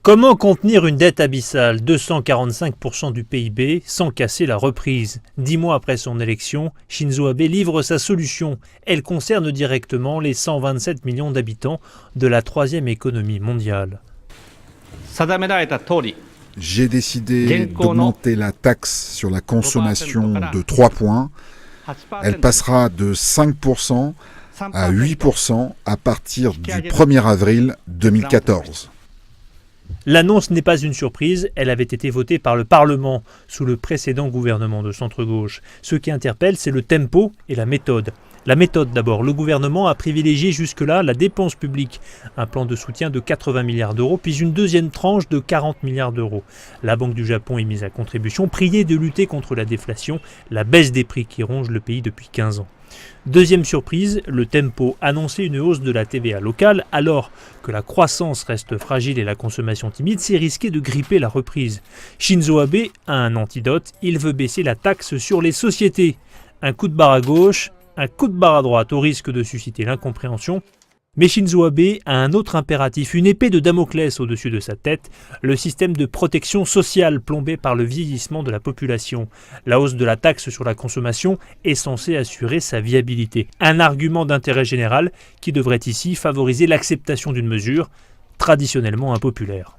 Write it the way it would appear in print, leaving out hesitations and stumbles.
Comment contenir une dette abyssale, 245% du PIB, sans casser la reprise? 10 mois après son élection, Shinzo Abe livre sa solution. Elle concerne directement les 127 millions d'habitants de la troisième économie mondiale. J'ai décidé d'augmenter la taxe sur la consommation de 3 points. Elle passera de 5% à 8% à partir du 1er avril 2014. L'annonce n'est pas une surprise, elle avait été votée par le Parlement sous le précédent gouvernement de centre-gauche. Ce qui interpelle, c'est le tempo et la méthode. La méthode d'abord, le gouvernement a privilégié jusque-là la dépense publique, un plan de soutien de 80 milliards d'euros, puis une deuxième tranche de 40 milliards d'euros. La Banque du Japon est mise à contribution, priée de lutter contre la déflation, la baisse des prix qui ronge le pays depuis 15 ans. Deuxième surprise, le tempo annonçait une hausse de la TVA locale alors que la croissance reste fragile et la consommation timide, c'est risqué de gripper la reprise. Shinzo Abe a un antidote, il veut baisser la taxe sur les sociétés. Un coup de barre à gauche, un coup de barre à droite au risque de susciter l'incompréhension. Mais Shinzo Abe a un autre impératif, une épée de Damoclès au-dessus de sa tête, le système de protection sociale plombé par le vieillissement de la population. La hausse de la taxe sur la consommation est censée assurer sa viabilité. Un argument d'intérêt général qui devrait ici favoriser l'acceptation d'une mesure traditionnellement impopulaire.